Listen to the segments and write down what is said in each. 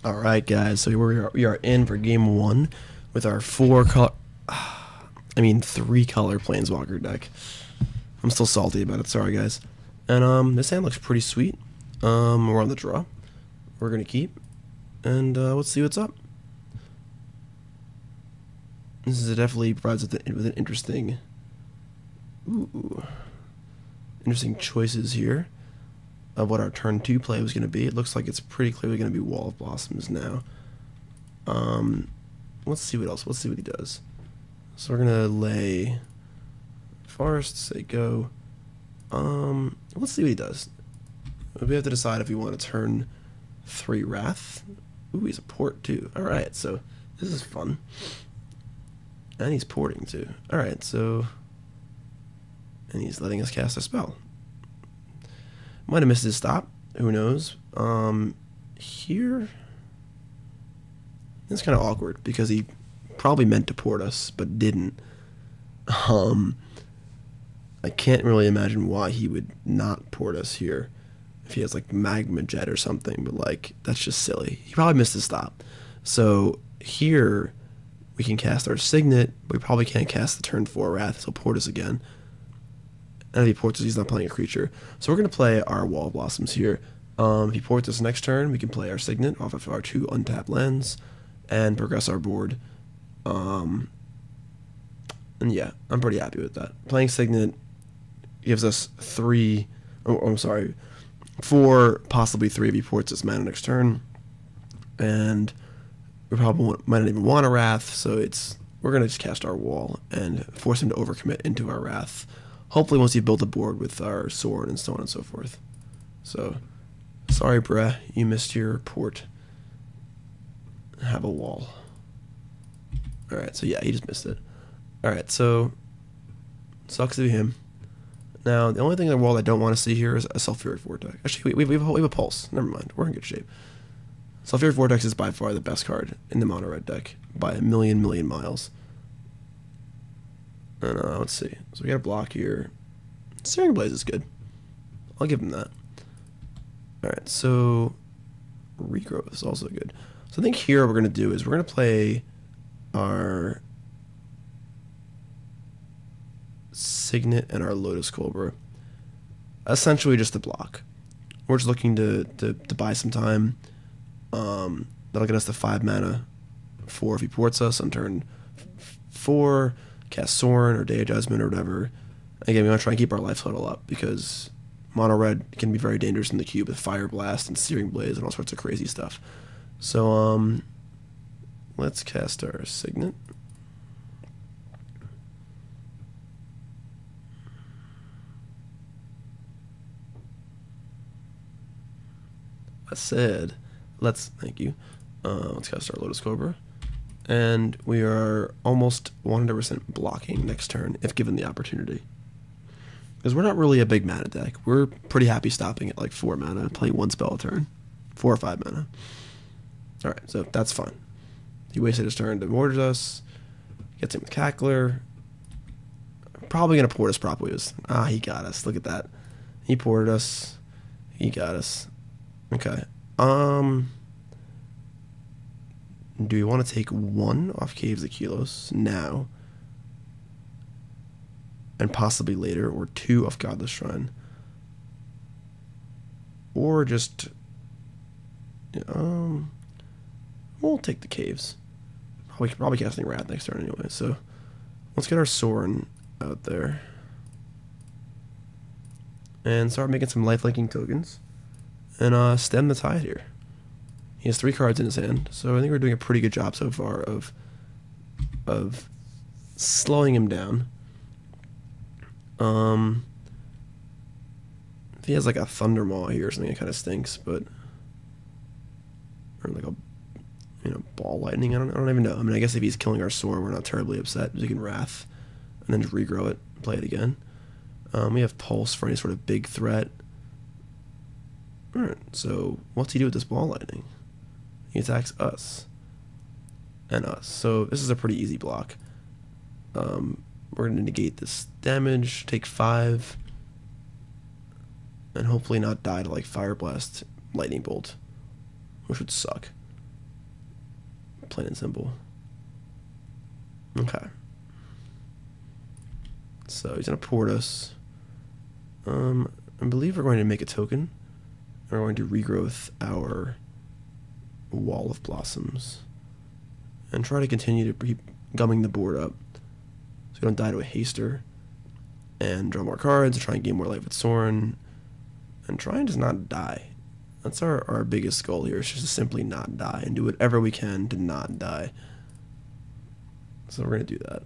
All right, guys. So we are in for game one with our three color Planeswalker deck. I'm still salty about it. Sorry, guys. And this hand looks pretty sweet. We're on the draw. We're gonna keep, and let's see what's up. This is definitely provides with an interesting, interesting choices here of what our turn 2 play was going to be. It looks like it's pretty clearly going to be Wall of Blossoms now. Let's see what else. Let's see what he does. So we're going to lay Forest, say go. Let's see what he does. We have to decide if we want to turn 3 Wrath. Ooh, he's a port too. Alright, so this is fun. And he's porting too. Alright, so... and he's letting us cast a spell. Might have missed his stop. Who knows? Here... it's kind of awkward because he probably meant to port us, but didn't. I can't really imagine why he would not port us here. If he has like Magma Jet or something, but like, that's just silly. He probably missed his stop. So here, we can cast our Signet, but we probably can't cast the turn 4 Wrath, so he'll port us again. And if he ports us, he's not playing a creature. So we're going to play our Wall of Blossoms here. If he ports us next turn, we can play our Signet off of our 2 untapped lands and progress our board. And yeah, I'm pretty happy with that. Playing Signet gives us 4, possibly 3 if he ports us mana next turn. And we probably might not even want a Wrath, so we're going to just cast our Wall and force him to overcommit into our Wrath. Hopefully once you build a board with our sword and so on and so forth. So, sorry bruh, you missed your port. Have a wall. Alright, so yeah, he just missed it. Alright, so, sucks to be him. Now, the only thing in the wall I don't want to see here is a Sulfuric Vortex. Actually, we have a Pulse. Never mind, we're in good shape. Sulfuric Vortex is by far the best card in the mono red deck by a million miles. And let's see. So we got a block here. Searing Blaze is good. I'll give him that. Alright, so Regrowth is also good. So I think here what we're going to do is we're going to play our Signet and our Lotus Cobra. Essentially just a block. We're just looking to buy some time. That'll get us to 5 mana. 4 if he ports us on turn 4. Cast Sorin or Day of Judgment or whatever. Again, we want to try and keep our life total up because mono red can be very dangerous in the cube with Fire Blast and Searing Blaze and all sorts of crazy stuff. So, let's cast our Signet. Thank you. Let's cast our Lotus Cobra. And we are almost 100% blocking next turn if given the opportunity. Because we're not really a big mana deck. We're pretty happy stopping at like 4 mana, playing 1 spell a turn. 4 or 5 mana. Alright, so that's fine. He wasted his turn to mortgage us. Gets him with Cackler. Probably going to port us properly. He got us. Look at that. He ported us. He got us. Okay. Do we want to take 1 off Caves of Kilos now? And possibly later, or 2 off Godless Shrine? Or just... we'll take the Caves. Probably casting Wrath next turn anyway, so... let's get our Sorin out there. And start making some life-linking tokens. And stem the tide here. He has 3 cards in his hand, so I think we're doing a pretty good job so far of slowing him down. If he has like a Thundermaw here or something, it kind of stinks, but or like a ball lightning. I don't even know. I mean, I guess if he's killing our sword, we're not terribly upset. We can Wrath and then just regrow it, play it again. We have Pulse for any sort of big threat. Alright, so what's he do with this ball lightning? He attacks us and us. So this is a pretty easy block. We're going to negate this damage, take 5, and hopefully not die to like Fire Blast, Lightning Bolt, which would suck. plain and simple. Okay. So he's gonna port us. I believe we're going to make a token. We're going to regrowth our Wall of Blossoms and try to continue to keep gumming the board up so we don't die to a haster, and draw more cards and try and gain more life with Sorin, and try and just not die. That's our biggest goal here, is just to simply not die and do whatever we can to not die. So we're going to do that.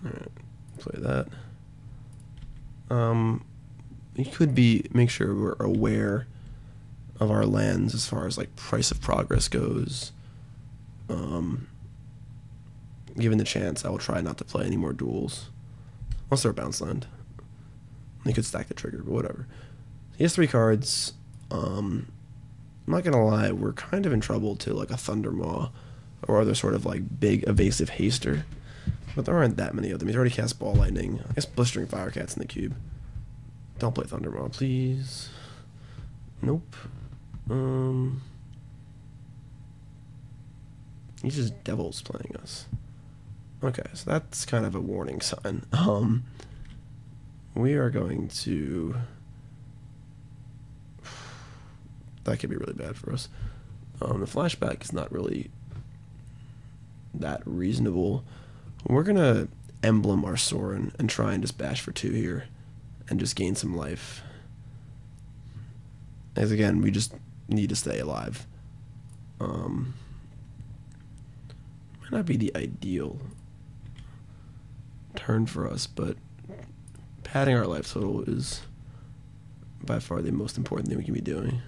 Alright, play that. You could make sure we're aware of our lands as far as like price of progress goes. Given the chance, I will try not to play any more duels. Unless they're a bounce land. They could stack the trigger, but whatever. He has 3 cards. I'm not gonna lie, we're kind of in trouble to like a Thundermaw or other sort of like big evasive haster. But there aren't that many of them. He's already cast Ball Lightning. I guess Blistering Firecat's in the cube. Don't play Thundermaw, please. Nope. He's just Devils playing us. Okay, so that's kind of a warning sign. We are going to... That could be really bad for us. The flashback is not really that reasonable. We're going to emblem our Sorin and try and just bash for 2 here and just gain some life. As again, we just need to stay alive. Might not be the ideal turn for us, but padding our life total is by far the most important thing we can be doing.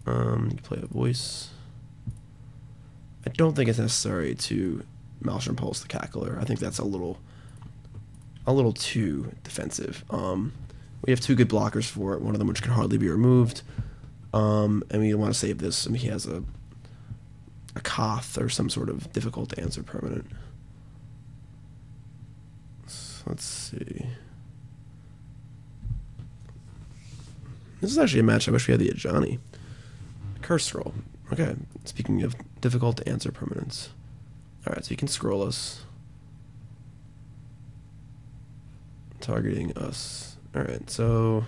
You can play a voice. I don't think it's necessary to Maelstrom Pulse the Cackler. I think that's a little too defensive. We have 2 good blockers for it, one of them which can hardly be removed. And we want to save this. I mean, he has a Koth or some sort of difficult to answer permanent. So let's see. This is actually a match I wish we had the Ajani. Curse Scroll. Okay, speaking of difficult to answer permanents. Alright, so you can scroll us. Targeting us. Alright, so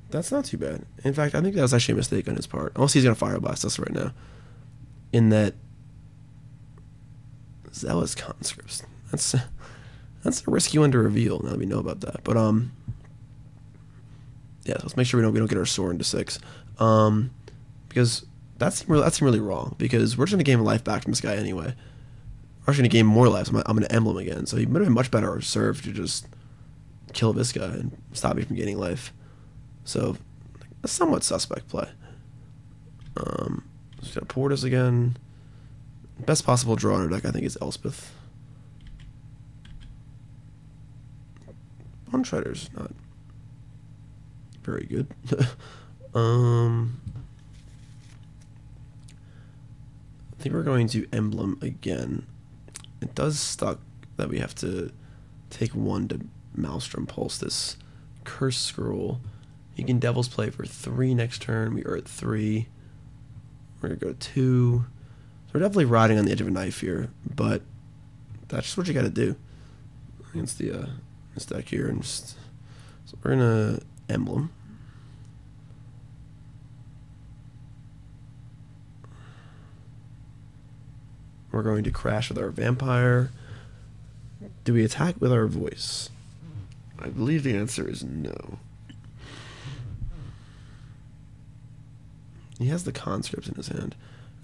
that's not too bad. In fact, I think that was actually a mistake on his part. Unless he's going to Fire Blast us right now. In that Zealous Conscripts. That's a risky one to reveal now that we know about that. But yeah, so let's make sure we don't get our Sorin to 6. Because that's really wrong. Because we're just going to gain life back from this guy anyway. We're actually going to gain more life, so I'm going to emblem again. So he might have been much better served to just kill this guy and stop me from gaining life. So, a somewhat suspect play. Just got to port us again. Best possible draw in our deck, I think, is Elspeth. Bone Shredder's not very good. I think we're going to emblem again. It does suck that we have to take 1 to Maelstrom Pulse this Curse Scroll. You can Devil's Play for 3 next turn. We are at 3. We're going to go 2. So we're definitely riding on the edge of a knife here, but that's just what you got to do against the this deck here. And just, so we're going to emblem. We're going to crash with our Vampire. Do we attack with our Voice? I believe the answer is no. He has the Conscripts in his hand.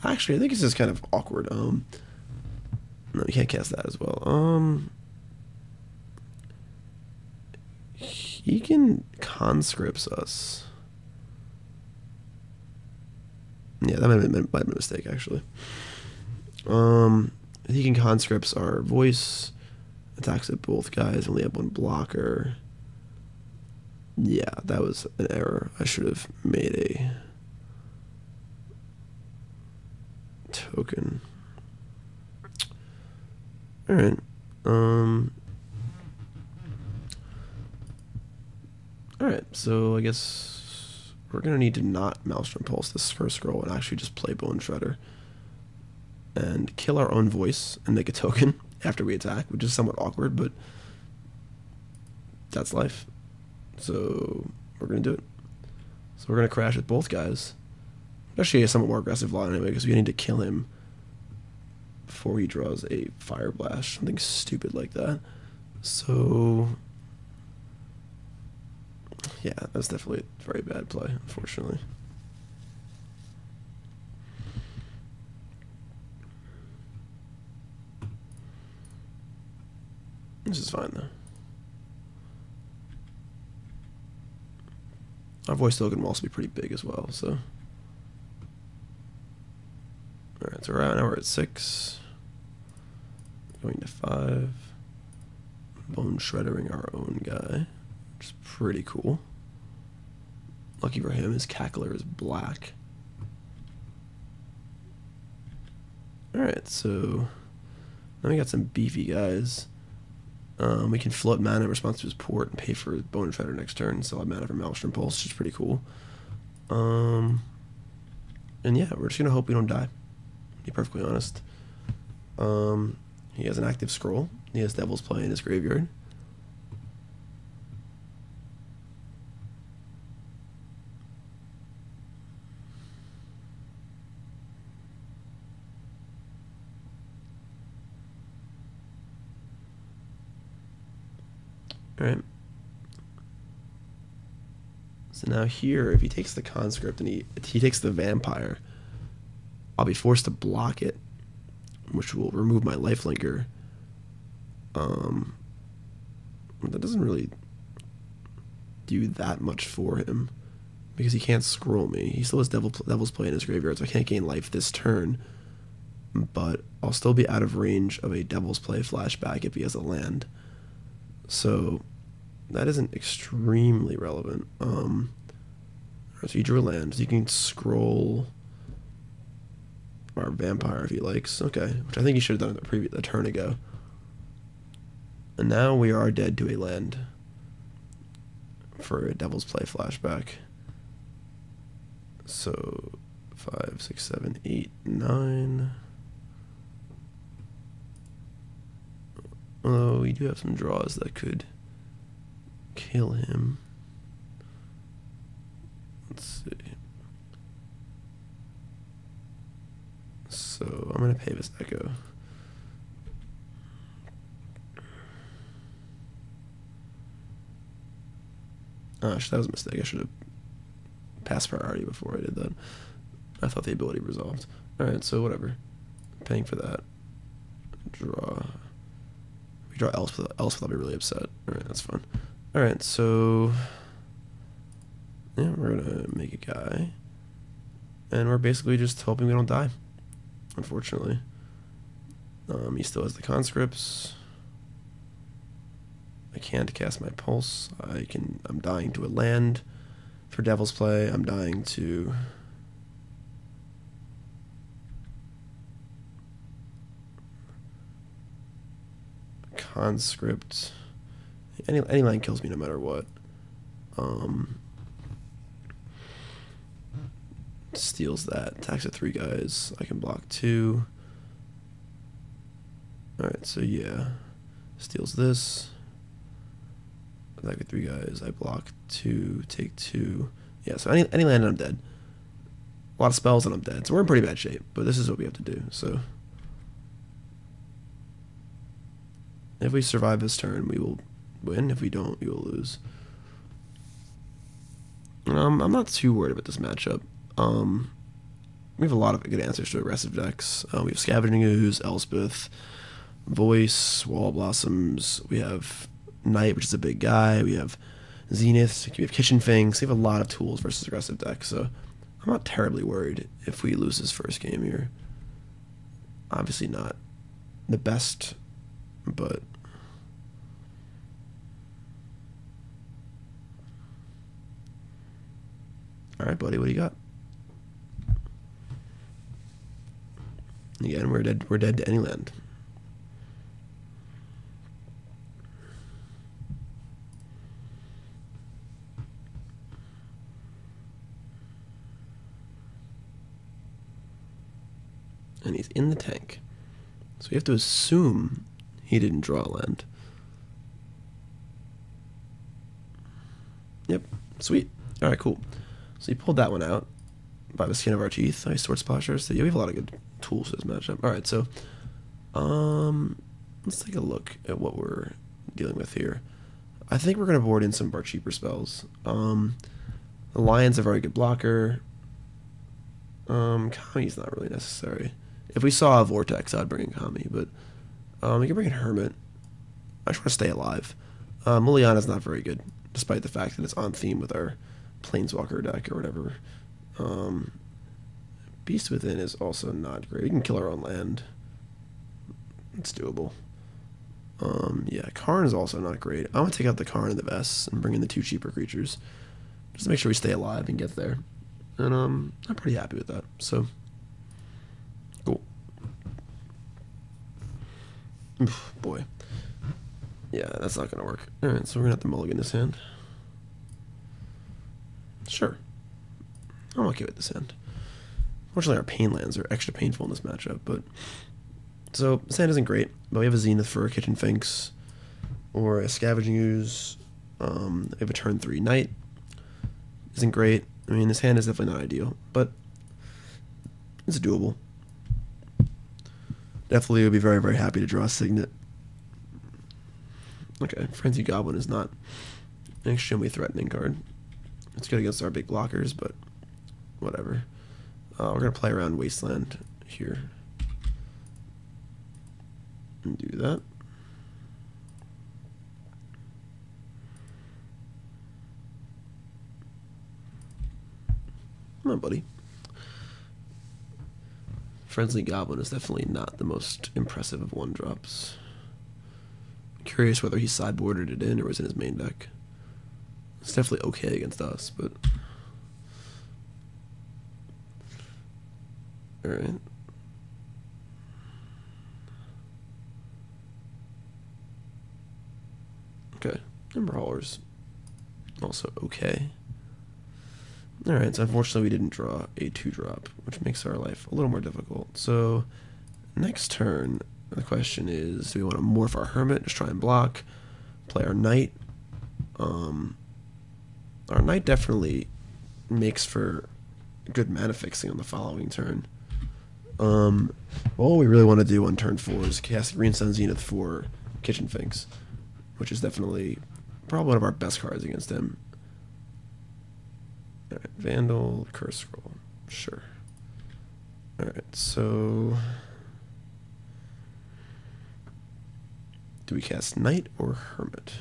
Actually, I think it's just kind of awkward. No, you can't cast that as well. He can Conscripts us. Yeah, that might have been a mistake, actually. He can Conscripts our Voice. Attacks at both guys. Only have 1 blocker. Yeah, that was an error. I should have made a token. Alright. Alright, so I guess we're gonna need to not Maelstrom Pulse this first scroll and actually just play Bone Shredder. And kill our own voice and make a token after we attack, which is somewhat awkward, but that's life. So we're gonna do it. So we're gonna crash with both guys. Actually a somewhat more aggressive line anyway, because we need to kill him before he draws a Fire Blast, something stupid like that. So yeah, that's definitely a very bad play, unfortunately. This is fine though. Our voice token will also be pretty big as well, so. Alright, so now we're at 6. Going to 5. Bone Shreddering our own guy, which is pretty cool. Lucky for him, his Cackler is black. Alright, so now we got some beefy guys. We can float mana in response to his port and pay for Bone Shredder next turn, so I mana for Maelstrom Pulse, which is pretty cool. And yeah, we're just gonna hope we don't die, to be perfectly honest. He has an active scroll. He has Devil's Play in his graveyard. Alright. So now here, if he takes the Conscript and he takes the Vampire, I'll be forced to block it, which will remove my lifelinker. That doesn't really do that much for him, because he can't scroll me. He still has Devil's Play in his graveyard, so I can't gain life this turn, but I'll still be out of range of a Devil's Play flashback if he has a land. So that isn't extremely relevant. So he drew a land, so you can scroll our Vampire if he likes. Okay, which I think he should have done a turn ago. And now we are dead to a land for a Devil's Play flashback. So 5, 6, 7, 8, 9. Although we do have some draws that could kill him. Let's see. So I'm gonna pay this Echo. Gosh, that was a mistake. I should have passed priority before I did that. I thought the ability resolved. Alright, so whatever. Paying for that. Draw. If we draw Elspeth, I'll be really upset. Alright, that's fine. Alright, so yeah, we're gonna make a guy. And we're basically just hoping we don't die, unfortunately. He still has the conscripts. I can't cast my pulse. I'm dying to a land for Devil's Play. I'm dying to conscript. Any land kills me no matter what. Steals that. Attacks at 3 guys. I can block 2. Alright, so yeah. Steals this. Attack at 3 guys. I block 2. Take 2. Yeah, so any land and I'm dead. A lot of spells and I'm dead. So we're in pretty bad shape. But this is what we have to do. So if we survive this turn, we will win. If we don't, we will lose. I'm not too worried about this matchup. We have a lot of good answers to aggressive decks. We have Scavenging Ooze, Elspeth, Voice, Wall Blossoms. We have Knight, which is a big guy. We have Zenith. We have Kitchen Finks. We have a lot of tools versus aggressive decks. So I'm not terribly worried if we lose this first game here. Obviously not the best, but all right, buddy, what do you got? Again, we're dead to any land. And he's in the tank. So we have to assume he didn't draw land. Yep, sweet. Alright, cool. So he pulled that one out by the skin of our teeth. Nice Sword Splasher. So yeah, we have a lot of good tools for this matchup. Alright, so let's take a look at what we're dealing with here. I think we're going to board in some of our cheaper spells. The Lion's a very good blocker. Kami's not really necessary. If we saw a Vortex, I'd bring in Kami, but we can bring in Hermit. I just want to stay alive. Liliana's not very good, despite the fact that it's on theme with our Planeswalker deck or whatever. Beast Within is also not great. We can kill our own land. It's doable. Yeah, Karn is also not great. I want to take out the Karn and the Vests and bring in the 2 cheaper creatures. Just to make sure we stay alive and get there. And I'm pretty happy with that. So, cool. Oof, boy. Yeah, that's not going to work. Alright, so we're going to have to mulligan this hand. Sure. I'm okay with this hand. Fortunately, our pain lands are extra painful in this matchup, but... So, this hand isn't great, but we have a Zenith for a Kitchen Finks, or a Scavenging Ooze. We have a turn 3 Knight. Isn't great. I mean, this hand is definitely not ideal, but it's doable. Definitely would be very, very happy to draw a Signet. Okay, Frenzy Goblin is not an extremely threatening card. It's good against our big blockers, but whatever. We're going to play around Wasteland here. And do that. Come on, buddy. Frenzy Goblin is definitely not the most impressive of 1-drops. Curious whether he sideboarded it in or was in his main deck. It's definitely okay against us, but... Alright. Okay. Ember Hauler's also okay. Alright, so unfortunately we didn't draw a 2-drop, which makes our life a little more difficult. So, next turn, the question is, do we want to morph our Hermit, just try and block, play our Knight? Our Knight definitely makes for good mana fixing on the following turn. What we really want to do on turn 4 is cast Green Sun Zenith for Kitchen Finks, which is definitely probably one of our best cards against him. Alright, Vandal, Curse Scroll, sure. Alright, so... do we cast Knight or Hermit?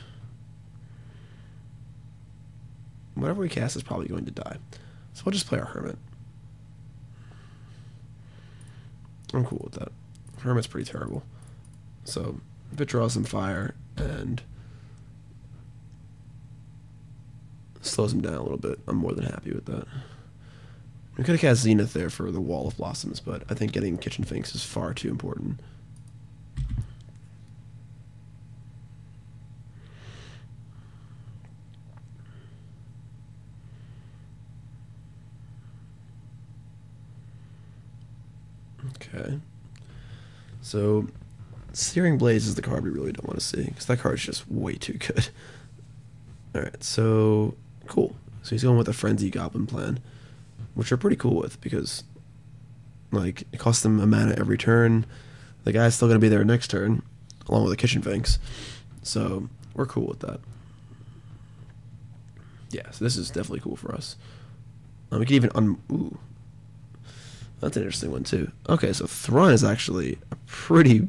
Whatever we cast is probably going to die. So we'll just play our Hermit. I'm cool with that. Hermit's pretty terrible. So, if it draws some fire and slows him down a little bit, I'm more than happy with that. We could have cast Zenith there for the Wall of Blossoms, but I think getting Kitchen Finks is far too important. Okay. So, Searing Blaze is the card we really don't want to see, because that card's just way too good. Alright, so, cool. So he's going with a Frenzy Goblin plan, which we're pretty cool with, because, like, it costs them a mana every turn. The guy's still going to be there next turn, along with the Kitchen Finks. So, we're cool with that. Yeah, so this is definitely cool for us. We can even ooh. That's an interesting one, too. Okay, so Thrun is actually a pretty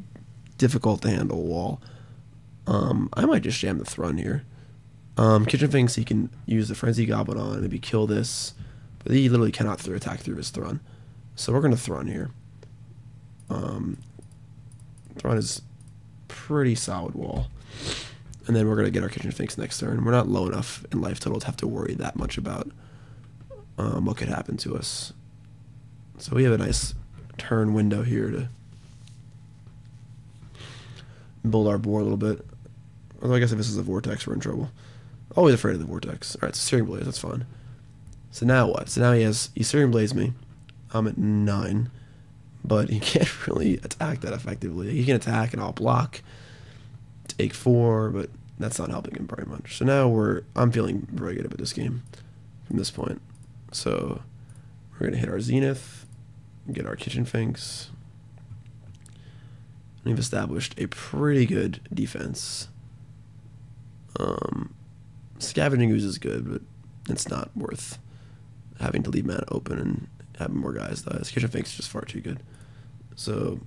difficult to handle wall. I might just jam the Thrun here. Kitchen Finks, he can use the Frenzy Goblin on, maybe kill this, but he literally cannot attack through his Thrun. So we're going to Thrun here. Thrun is pretty solid wall. And then we're going to get our Kitchen Finks next turn. We're not low enough in life total to have to worry that much about what could happen to us. So we have a nice turn window here to build our board a little bit. Although I guess if this is a Vortex, we're in trouble. Always afraid of the Vortex. Alright, so Searing Blaze, that's fine. So now what? So now he's Searing Blaze me. I'm at 9. but he can't really attack that effectively. He can attack and I'll block, take 4, but that's not helping him very much. So now I'm feeling very good about this game from this point. So we're gonna hit our Zenith, get our Kitchen Finks. We've established a pretty good defense. Scavenging Ooze is good, but it's not worth having to leave mana open and having more guys die. This Kitchen Finks is just far too good. So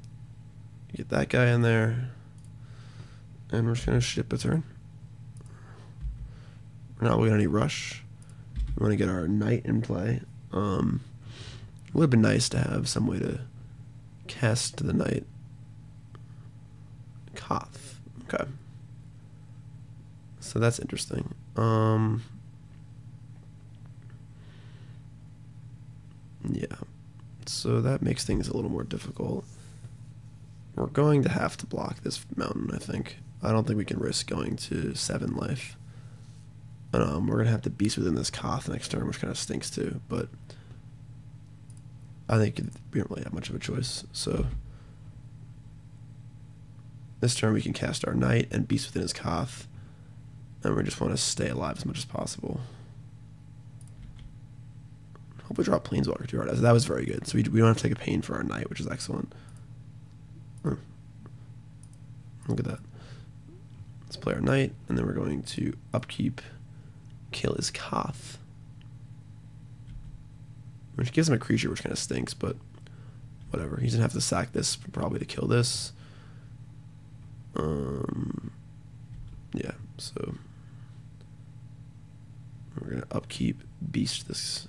get that guy in there, and we're just gonna ship a turn. We're not really gonna need rush. We want to get our knight in play. It would have been nice to have some way to cast the knight. Koth. Okay. So that's interesting. Yeah. So that makes things a little more difficult. We're going to have to block this mountain, I think. I don't think we can risk going to 7 life. We're going to have to beast within this Koth next turn, which kind of stinks too, but I think we don't really have much of a choice. So this turn we can cast our knight and beast within his Koth, and we just want to stay alive as much as possible. Hope we draw Planeswalker too hard. That was very good. So we don't have to take a pain for our knight, which is excellent. Oh. Look at that. Let's play our knight, and then we're going to upkeep, kill his Koth, which gives him a creature, which kind of stinks, but whatever. He's gonna have to sack this probably to kill this. Yeah. So we're gonna upkeep, beast this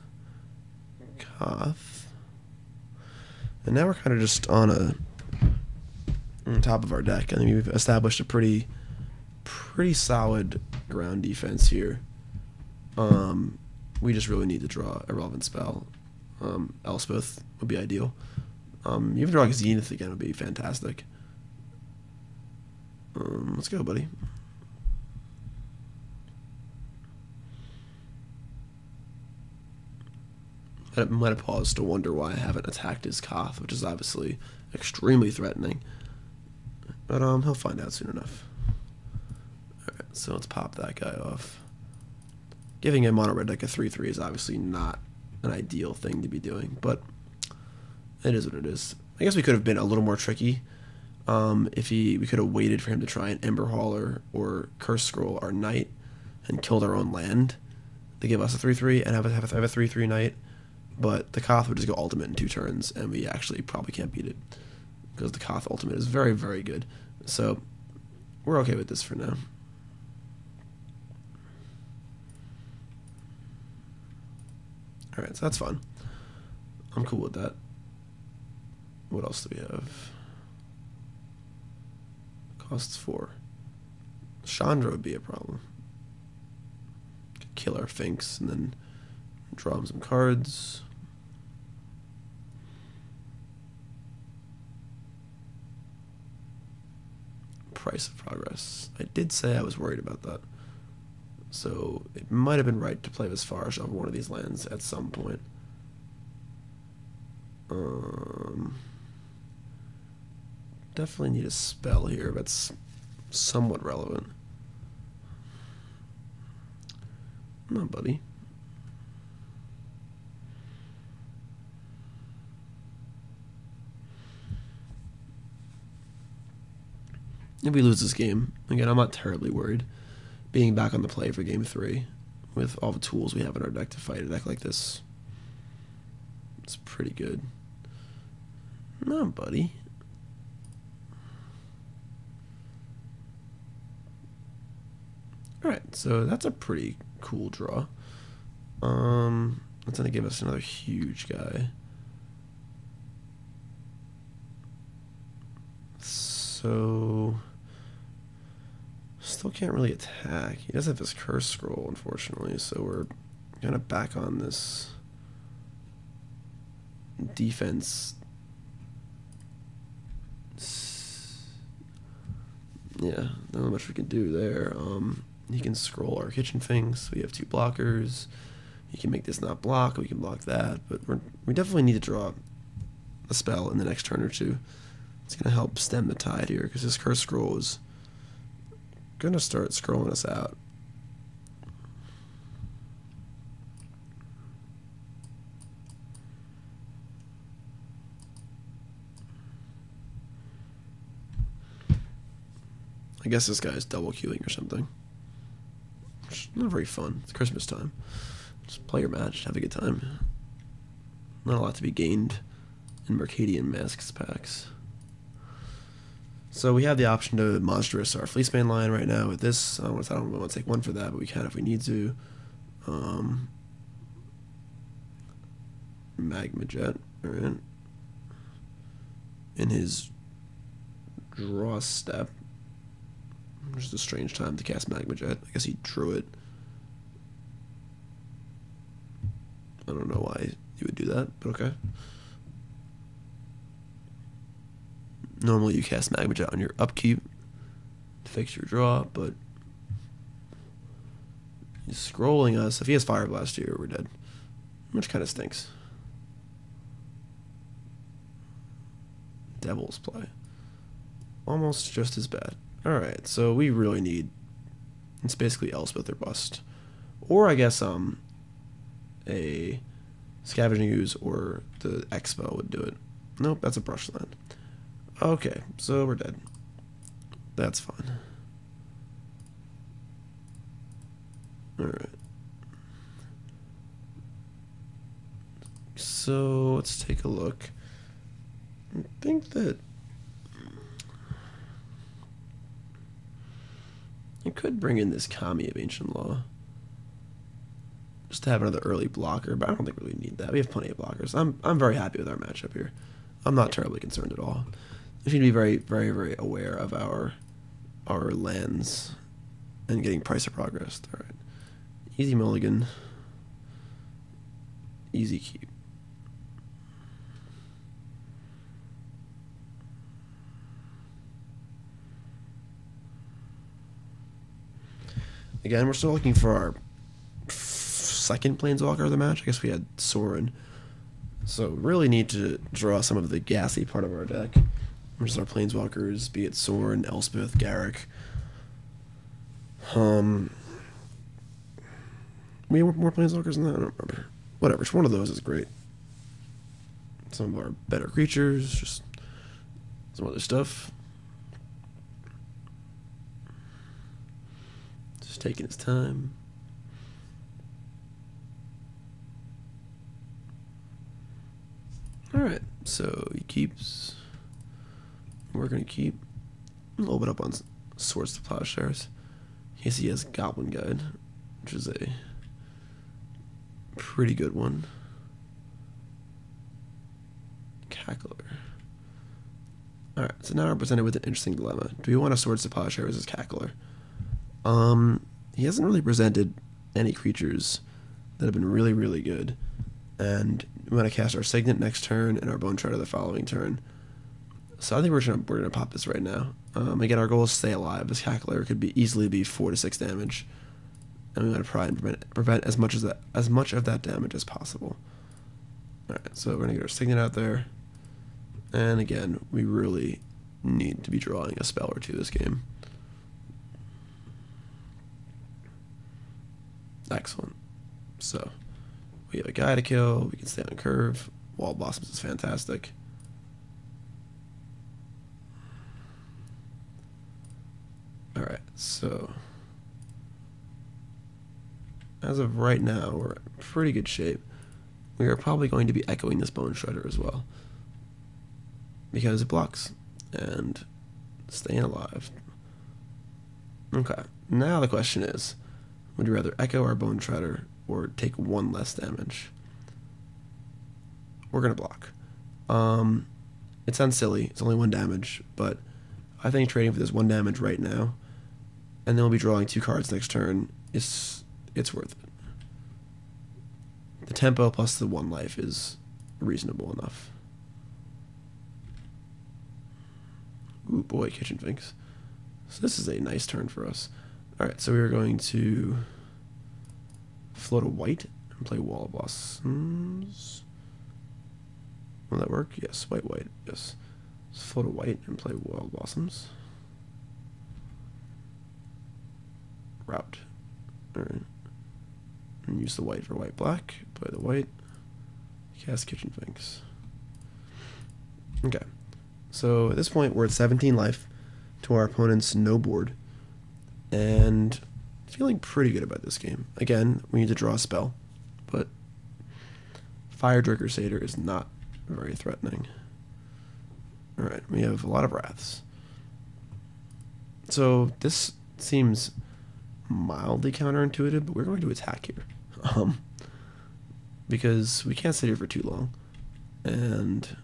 Koth, and now we're kind of just on top of our deck. I think we've established a pretty solid ground defense here. We just really need to draw a relevant spell. Elspeth would be ideal. Even drawing Zenith again would be fantastic. Let's go, buddy. I might have paused to wonder why I haven't attacked his Koth, which is obviously extremely threatening. But he'll find out soon enough. Alright, so let's pop that guy off. Giving a mono red deck a 3/3 is obviously not an ideal thing to be doing, but it is what it is. I guess we could have been a little more tricky. We could have waited for him to try an Ember Hauler or Curse Scroll our knight and killed our own land to give us a 3/3 and have a 3/3 knight. But the Koth would just go ultimate in 2 turns, and we actually probably can't beat it because the Koth ultimate is very, very good. So we're okay with this for now. Alright, so that's fun. I'm cool with that. What else do we have? Costs 4. Chandra would be a problem. Could kill our Finks and then draw him some cards. Price of Progress. I did say I was worried about that. So it might have been right to play Visfarish over one of these lands at some point. Definitely need a spell here that's somewhat relevant. Come on, buddy. If we lose this game, again, I'm not terribly worried. Being back on the play for game 3 with all the tools we have in our deck to fight a deck like this, it's pretty good. No, buddy. Alright, so that's a pretty cool draw. That's going to give us another huge guy. So still can't really attack. He does have his Curse Scroll, unfortunately, so we're kind of back on this defense. Yeah, not much we can do there. He can scroll our Kitchen Finks. We have 2 blockers. He can make this not block. We can block that, but we definitely need to draw a spell in the next turn or two. It's going to help stem the tide here, because this Curse Scroll is going to start scrolling us out. I guess this guy is double queuing or something. Which is not very fun. It's Christmas time. Just play your match, have a good time. Not a lot to be gained in Mercadian Masks packs. So we have the option to Monstrous our Fleecebane line right now with this. I don't want to take one for that, but we can if we need to. Magma Jet, alright. In his draw step. Which is a strange time to cast Magma Jet. I guess he drew it. I don't know why you would do that, but okay. Normally you cast Magma Jet on your upkeep to fix your draw, but he's scrolling us. If he has Fire Blast here, we're dead. Which kind of stinks. Devil's Play. Almost just as bad. Alright, so we really need... It's basically Elspeth or bust. Or I guess a Scavenging Ooze or the Expo would do it. Nope, that's a Brushland. Okay, so we're dead. That's fine. Alright. So, let's take a look. I think that I could bring in this Kami of Ancient Law. Just to have another early blocker, but I don't think we really need that. We have plenty of blockers. I'm very happy with our matchup here. I'm not terribly concerned at all. We need to be very, very, very aware of our lands and getting Price of Progress. All right, easy mulligan, easy keep. Again, we're still looking for our second Planeswalker of the match. I guess we had Sorin. So really need to draw some of the gassy part of our deck. Which is our Planeswalkers, be it Sorin, Elspeth, Garruk. We have more Planeswalkers than that? I don't remember. Whatever, one of those is great. Some of our better creatures, just some other stuff. Just taking his time. Alright, so he keeps. We're going to keep a little bit up on Swords to Plowshares. In case he has Goblin Guide, which is a pretty good one. Cackler. Alright, so now we're presented with an interesting dilemma. Do we want a Swords to Plowshares as Cackler? He hasn't really presented any creatures that have been really, really good. And we want to cast our Signet next turn and our Bone Shredder the following turn. So I think we're gonna pop this right now. Again, our goal is to stay alive. This Cackler could easily be 4 to 6 damage, and we want to try and prevent as much of that damage as possible. All right, so we're gonna get our Signet out there, and again, we really need to be drawing a spell or two this game. Excellent. So we have a guy to kill. We can stay on curve. Wall Blossoms is fantastic. Alright, so as of right now, we're in pretty good shape. We are probably going to be echoing this Bone Shredder as well, because it blocks and staying alive. Okay, now the question is, would you rather echo our Bone Shredder or take 1 less damage? We're going to block. It sounds silly, it's only 1 damage, but I think trading for this 1 damage right now, and then we'll be drawing 2 cards next turn, it's worth it. The tempo plus the 1 life is reasonable enough. Ooh boy, Kitchen Finks. So this is a nice turn for us. Alright, so we are going to float a white and play Wall of Blossoms. Will that work? Yes. White, white. Yes. Let's float a white and play Wild Blossoms. Route. Alright. And use the white for white, black. Play the white. Cast Kitchen Finks. Okay. So at this point, we're at 17 life to our opponent's no board. And feeling pretty good about this game. Again, we need to draw a spell. But Fire Draker Satyr is not very threatening. Alright, we have a lot of Wraths. So this seems mildly counterintuitive, but we're going to attack here. Because we can't sit here for too long. And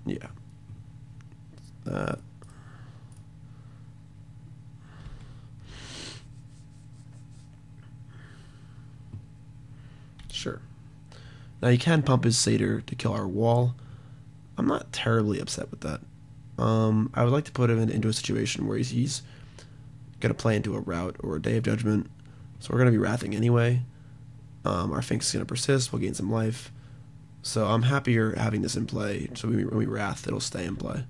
yeah. That. Sure. Now you can pump his Satyr to kill our wall. I'm not terribly upset with that. I would like to put him into a situation where he's going to play into a route or a Day of Judgment. So we're going to be wrathing anyway. Our Finks is going to persist. We'll gain some life. So I'm happier having this in play. So when we wrath, it'll stay in play.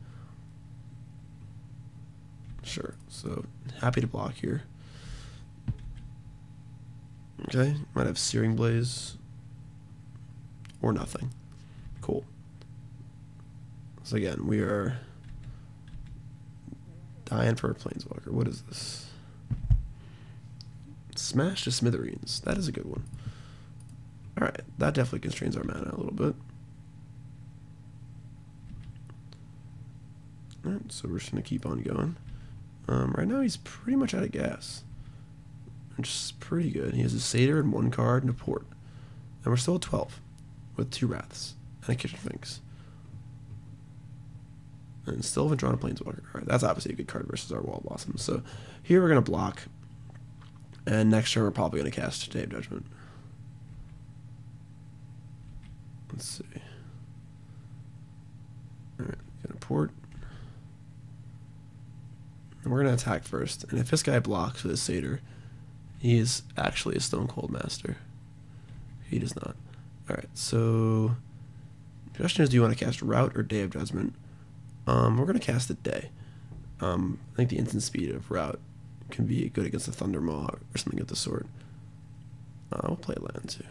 Sure. So happy to block here. Okay. Might have Searing Blaze. Or nothing. Cool. So again, we are dying for a Planeswalker. What is this? Smash to Smithereens. That is a good one. Alright, that definitely constrains our mana a little bit. Alright, so we're just going to keep on going. Right now he's pretty much out of gas. Which is pretty good. He has a Satyr and 1 card and a Port. And we're still at 12. With 2 Wraths and a Kitchen Finks. And still haven't drawn a Planeswalker card. That's obviously a good card versus our Wild Blossoms. So here we're going to block. And next turn we're probably going to cast Day of Judgment. Let's see. Alright, gonna port. And we're going to attack first. And if this guy blocks with his Satyr, he is actually a Stone Cold Master. He does not. Alright, so the question is, do you want to cast Route or Day of Judgment? We're going to cast it Day. I think the instant speed of Route can be good against the Thunder Maw or something of the sort. We'll play land too.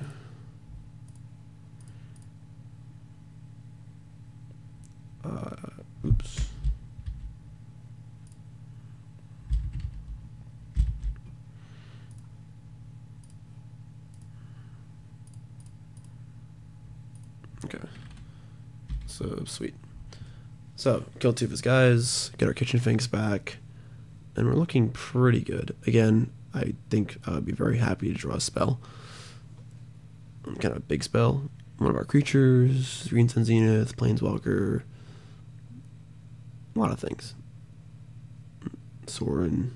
Oops. Okay. So, sweet. So, kill 2 of his guys, get our Kitchen Finks back, and we're looking pretty good. Again, I think I would be very happy to draw a spell. Kind of a big spell. One of our creatures, Green Sun Zenith, Planeswalker, a lot of things. Sorin.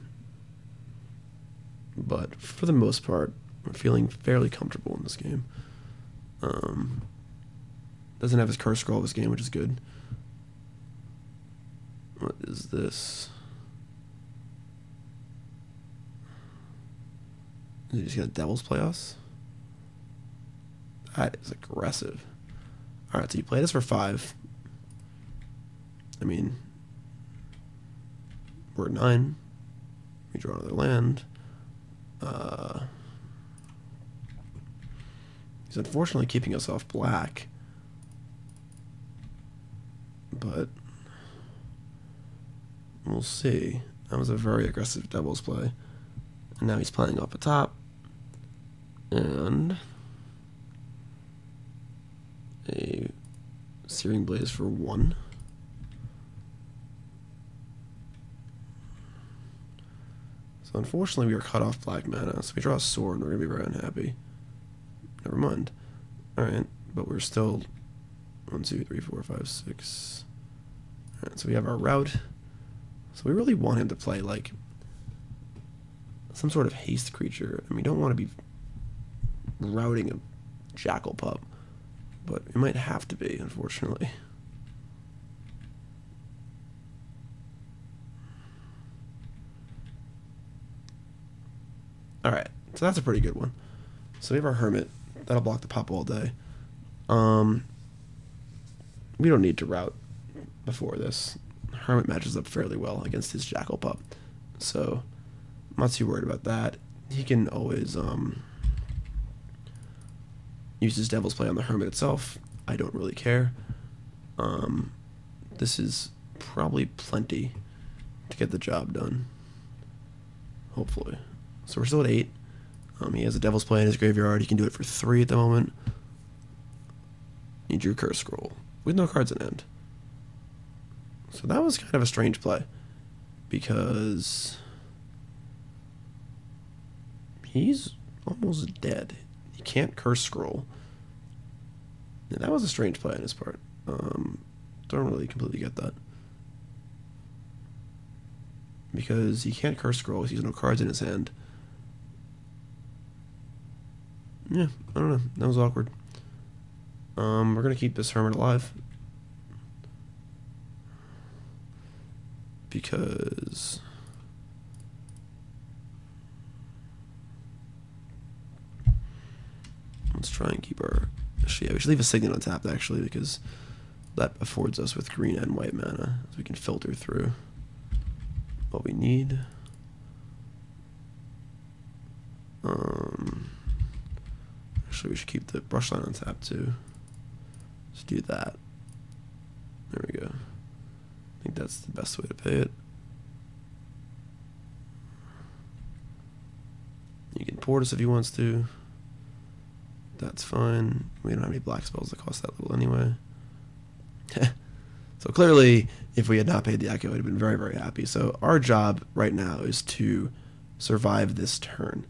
But for the most part, I'm feeling fairly comfortable in this game. Doesn't have his Curse Scroll this game, which is good. What is this? Is he just gonna Devil's Play us? That is aggressive. Alright, so you play this for 5. I mean, we're at 9. We draw another land. He's unfortunately keeping us off black. But we'll see. That was a very aggressive Devil's Play. And now he's playing off the top. And a Searing Blaze for 1. So unfortunately we are cut off black mana. So we draw a sword and we're going to be very unhappy. Never mind. Alright, but we're still 1, 2, 3, 4, 5, 6. Alright, so we have our route. So we really want him to play like some sort of haste creature. And we don't want to be routing a Jackal Pup. But we might have to be, unfortunately. Alright, so that's a pretty good one. So we have our Hermit. That'll block the pop all day. Um, we don't need to route before this. Hermit matches up fairly well against his Jackal Pup, so I'm not too worried about that. He can always use his Devil's Play on the Hermit itself. I don't really care. This is probably plenty to get the job done, hopefully. So we're still at 8. He has a Devil's Play in his graveyard. He can do it for 3 at the moment. He drew Curse Scroll with no cards in hand. So that was kind of a strange play, because he's almost dead. He can't Curse Scroll. Yeah, that was a strange play on his part. Don't really completely get that, because he can't Curse Scroll. He has no cards in his hand. Yeah, I don't know. That was awkward. We're gonna keep this Hermit alive, because let's try and keep our... Yeah, we should leave a Signet untapped, actually, because that affords us with green and white mana, so we can filter through what we need. Actually, we should keep the Brushland untapped, too. Let's do that. There we go. I think that's the best way to pay it. You can Portis if he wants to. That's fine. We don't have any black spells that cost that little anyway. So clearly, if we had not paid the Echo, I'd have been very, very happy. So our job right now is to survive this turn.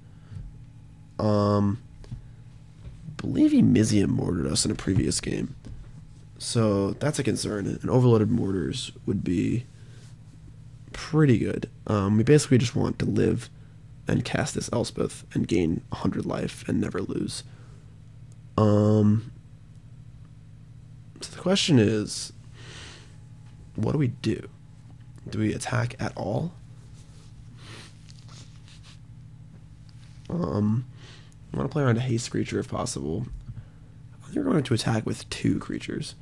Believe he Mizium mortared us in a previous game, so that's a concern. And overloaded mortars would be pretty good. We basically just want to live and cast this Elspeth and gain 100 life and never lose. So the question is, what do we do? Do we attack at all? I want to play around a haste creature if possible. I think we're going to attack with 2 creatures.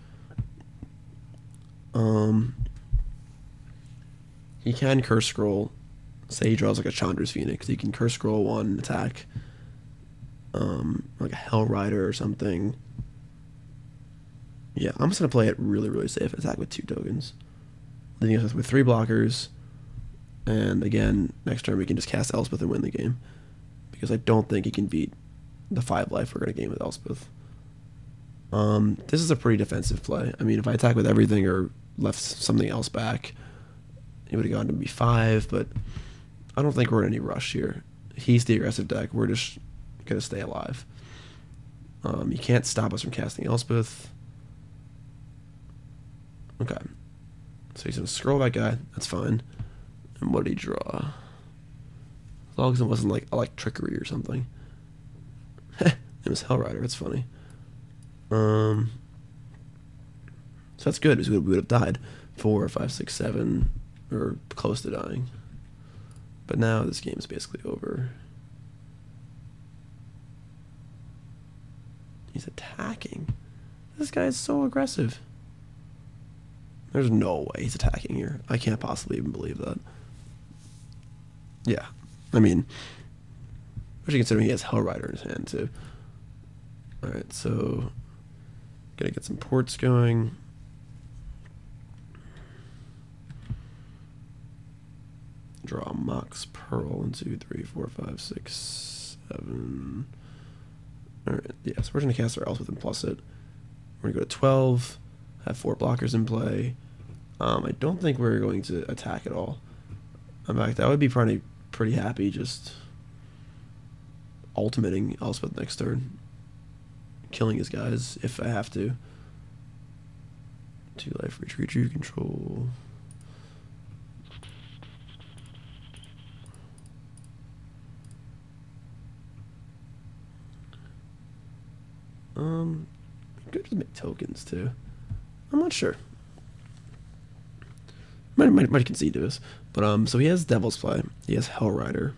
He can Curse Scroll. Say he draws like a Chandra's Phoenix. He can Curse Scroll 1 attack. Like a Hell Rider or something. Yeah, I'm just going to play it really, really safe. Attack with 2 tokens. Leaving us with 3 blockers. And again, next turn we can just cast Elspeth and win the game, because I don't think he can beat the 5 life we're going to gain with Elspeth. This is a pretty defensive play. I mean, if I attack with everything or left something else back, it would have gone to B5, but I don't think we're in any rush here. He's the aggressive deck. We're just going to stay alive. You can't stop us from casting Elspeth. Okay. So he's going to scroll that guy. That's fine. And what did he draw? As long as it wasn't like Trickery or something. It was Hell Rider. That's funny. So that's good, because we would have died 4, 5, 6, 7, or close to dying. But now this game is basically over. He's attacking. This guy is so aggressive. There's no way he's attacking here. I can't possibly even believe that. Yeah. I mean, especially considering he has Hell Rider in his hand, too. Alright, so gonna get some ports going. Draw a Mox Pearl. 1, 2, 3, 4, 5, 6, 7. Alright, yeah, so we're gonna cast our Elspeth and plus it. We're gonna go to 12, have 4 blockers in play. I don't think we're going to attack at all. In fact, I would be pretty happy just ultimating Elspeth next turn, killing his guys if I have to. 2 life for each creature you control. I could just make tokens too. I'm not sure. Might concede to this, but so he has Devil's Play. He has Hell Rider.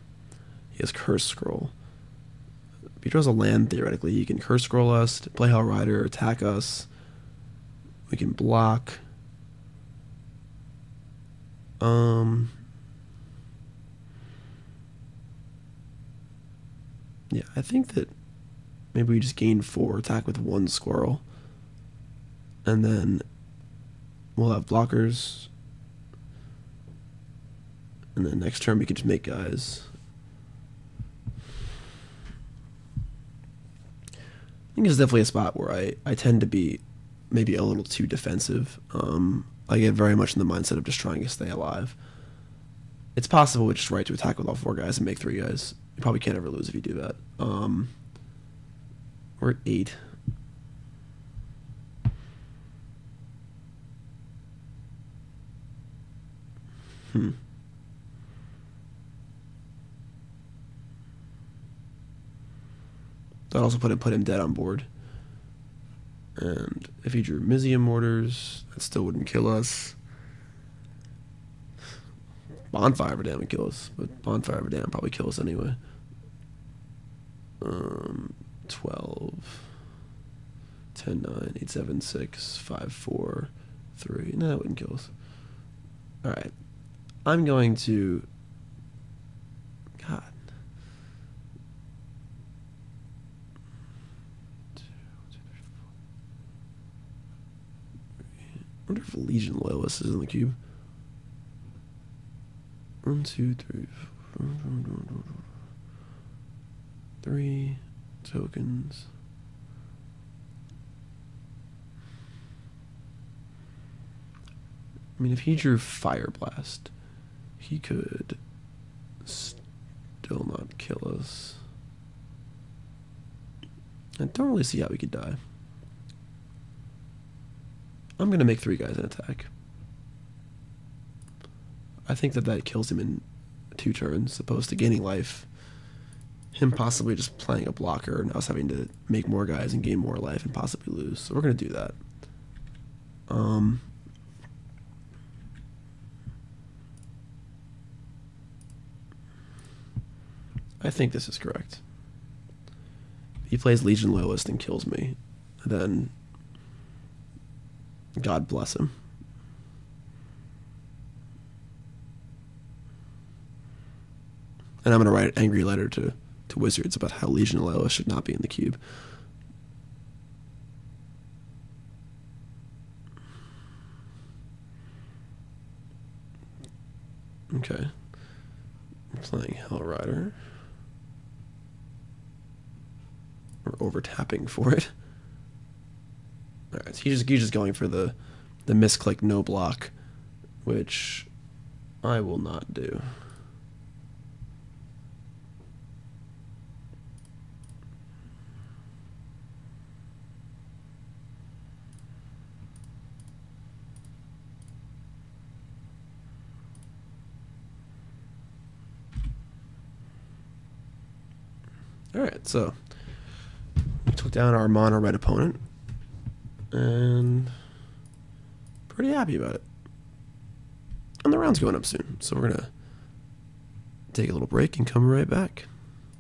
He has Curse Scroll. If he draws a land, theoretically, he can curse scroll us, play Hell Rider, attack us. We can block. Yeah, I think that maybe we just gain 4 attack with 1 squirrel. And then we'll have blockers. And then next turn we can just make guys. I think it's definitely a spot where I tend to be maybe a little too defensive. I get very much in the mindset of just trying to stay alive. It's possible it's just right to attack with all 4 guys and make 3 guys. You probably can't ever lose if you do that. We're at 8. That also put him dead on board. And if he drew Mizium Mortars, that still wouldn't kill us. Bonfire of a Dam would kill us, but Bonfire of a Dam probably kill us anyway. 12, 10, 9, 8, 7, 6, 5, 4, 3. No, that wouldn't kill us. Alright. I'm going to... God. I wonder if Legion Loyalist is in the cube. 1, 2, 3, 4, 3 tokens. I mean, if he drew Fire Blast, he could still not kill us. I don't really see how we could die. I'm going to make 3 guys in attack. I think that kills him in 2 turns, opposed to gaining life. Him possibly just playing a blocker and us having to make more guys and gain more life and possibly lose. So we're going to do that. I think this is correct. He plays Legion Loyalist and kills me, then God bless him. And I'm going to write an angry letter to Wizards about how Legion Loyalist should not be in the cube. Okay. I'm playing Hell Rider. We're over-tapping for it. Alright, so he's just going for the misclick no block, which I will not do. Alright, so we took down our mono red opponent, and pretty happy about it. And the round's going up soon, so we're going to take a little break and come right back.